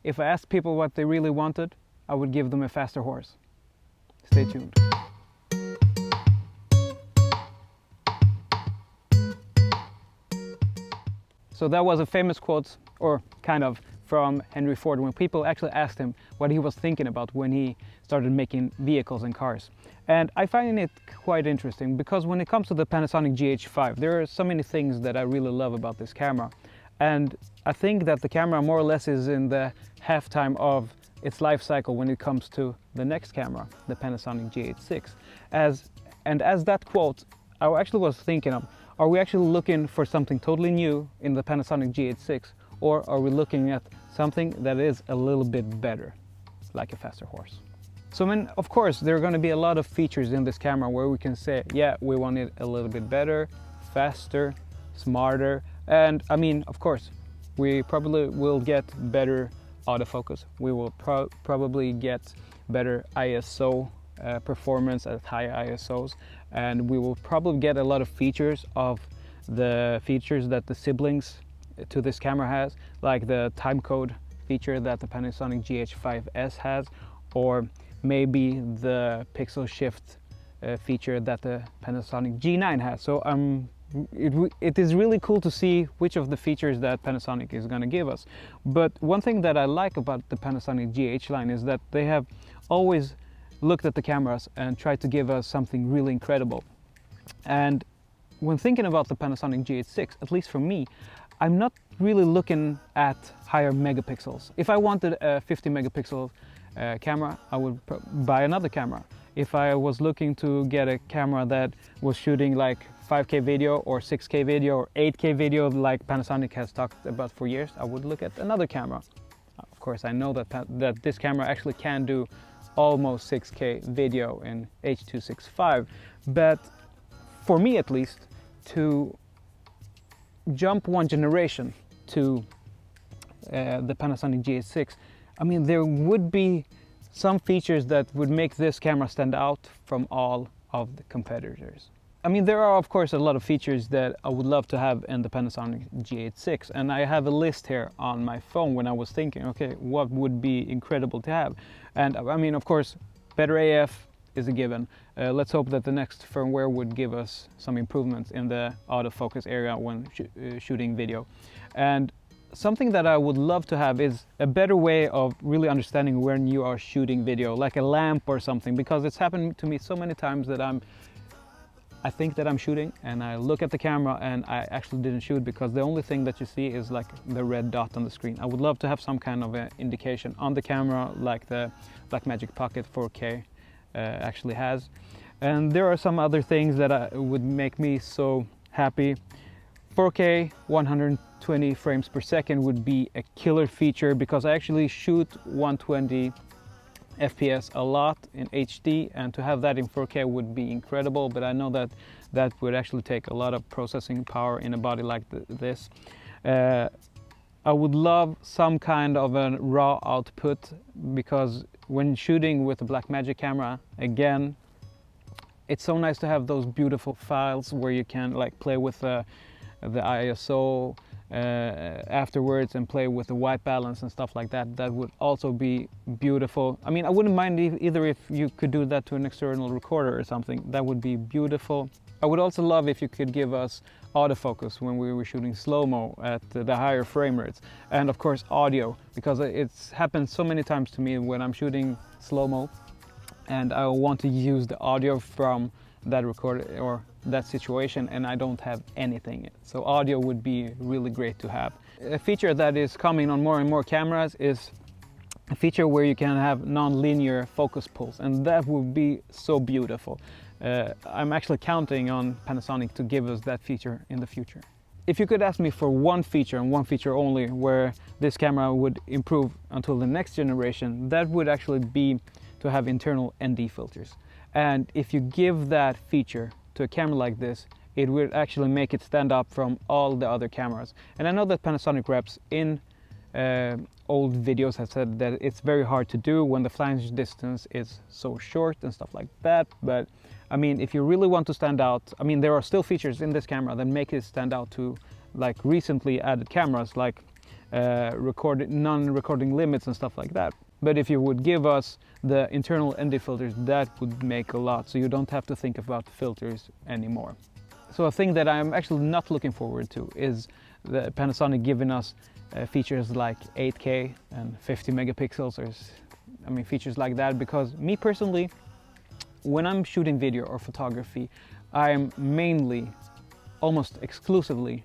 if I asked people what they really wanted, I would give them a faster horse. Stay tuned. So that was a famous quote, or kind of, from Henry Ford, when people actually asked him what he was thinking about when he started making vehicles and cars. And I find it quite interesting because when it comes to the Panasonic GH6, there are so many things that I really love about this camera. And I think that the camera more or less is in the halftime of its life cycle when it comes to the next camera, the Panasonic GH6. As that quote, I actually was thinking of, are we actually looking for something totally new in the Panasonic GH6, or are we looking at something that is a little bit better, like a faster horse? So I mean, of course, there are going to be a lot of features in this camera where we can say, yeah, we want it a little bit better, faster, smarter, and I mean, of course, we probably will get better autofocus. We will probably get better ISO performance at high ISOs, and we will probably get a lot of features of the features that the siblings to this camera has, like the timecode feature that the Panasonic GH5S has, or maybe the pixel shift feature that the Panasonic G9 has. So it is really cool to see which of the features that Panasonic is going to give us. But one thing that I like about the Panasonic GH line is that they have always looked at the cameras and tried to give us something really incredible. And when thinking about the Panasonic GH6, at least for me, I'm not really looking at higher megapixels. If I wanted a 50 megapixel camera, I would buy another camera. If I was looking to get a camera that was shooting like 5K video or 6K video or 8K video like Panasonic has talked about for years, I would look at another camera. Of course, I know that this camera actually can do almost 6K video in H.265, but for me at least, to jump one generation to the Panasonic GH6, I mean, there would be some features that would make this camera stand out from all of the competitors. I mean, there are of course a lot of features that I would love to have in the Panasonic GH6, and I have a list here on my phone when I was thinking, okay, what would be incredible to have? And I mean, of course, better AF is a given. Let's hope that the next firmware would give us some improvements in the autofocus area when shooting video. And something that I would love to have is a better way of really understanding when you are shooting video, like a lamp or something, because it's happened to me so many times that I think that I'm shooting and I look at the camera and I actually didn't shoot because the only thing that you see is like the red dot on the screen. I would love to have some kind of an indication on the camera like the Blackmagic Pocket 4K actually has. And there are some other things that would make me so happy. 4K 120 frames per second would be a killer feature because I actually shoot 120 FPS a lot in HD, and to have that in 4K would be incredible, but I know that that would actually take a lot of processing power in a body like this. I would love some kind of a raw output because when shooting with a Blackmagic camera, again, it's so nice to have those beautiful files where you can like play with the ISO afterwards and play with the white balance and stuff like that. That would also be beautiful. I mean, I wouldn't mind either if you could do that to an external recorder or something. That would be beautiful. I would also love if you could give us autofocus when we were shooting slow-mo at the higher frame rates. And of course audio, because it's happened so many times to me when I'm shooting slow-mo and I want to use the audio from that recorder or that situation and I don't have anything. So audio would be really great to have. A feature that is coming on more and more cameras is a feature where you can have non-linear focus pulls, and that would be so beautiful. I'm actually counting on Panasonic to give us that feature in the future. If you could ask me for one feature and one feature only where this camera would improve until the next generation, that would actually be to have internal ND filters. And if you give that feature to a camera like this, it would actually make it stand up from all the other cameras. And I know that Panasonic reps in old videos have said that it's very hard to do when the flange distance is so short and stuff like that. But I mean, if you really want to stand out, I mean, there are still features in this camera that make it stand out to like recently added cameras like non-recording limits and stuff like that. But if you would give us the internal ND filters, that would make a lot, so you don't have to think about filters anymore. So a thing that I'm actually not looking forward to is the Panasonic giving us features like 8K and 50 megapixels, or features like that, because me personally, when I'm shooting video or photography, I'm mainly, almost exclusively,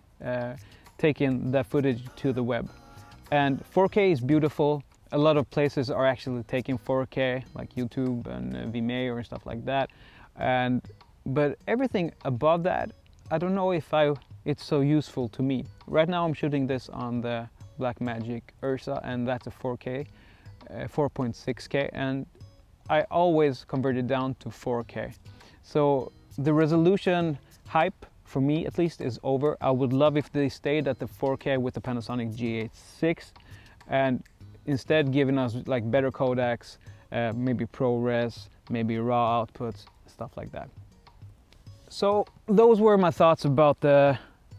taking that footage to the web. And 4K is beautiful. A lot of places are actually taking 4K, like YouTube and Vimeo or stuff like that. But everything above that, I don't know if it's so useful to me. Right now I'm shooting this on the Blackmagic Ursa, and that's a 4K, 4.6K, and I always convert it down to 4K. So the resolution hype, for me at least, is over. I would love if they stayed at the 4K with the Panasonic GH6 and instead giving us like better codecs, maybe ProRes, maybe raw outputs, stuff like that. So those were my thoughts about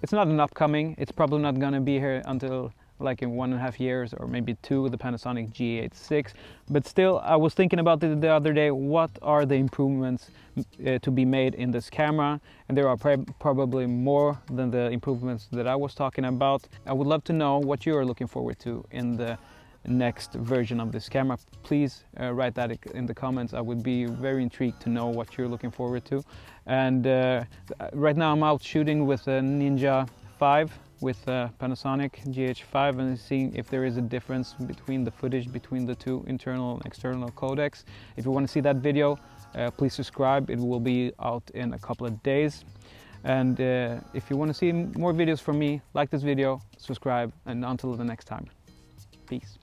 it's not an upcoming, it's probably not gonna be here until like in 1.5 years or maybe 2, the Panasonic GH6. But still, I was thinking about it the other day, what are the improvements to be made in this camera? And there are probably more than the improvements that I was talking about. I would love to know what you are looking forward to in the next version of this camera. Please write that in the comments. I would be very intrigued to know what you're looking forward to. And right now I'm out shooting with a Ninja 5 with Panasonic GH5 and seeing if there is a difference between the footage between the two internal and external codecs. If you want to see that video, please subscribe. It will be out in a couple of days. And if you want to see more videos from me, like this video, subscribe, and until the next time, peace.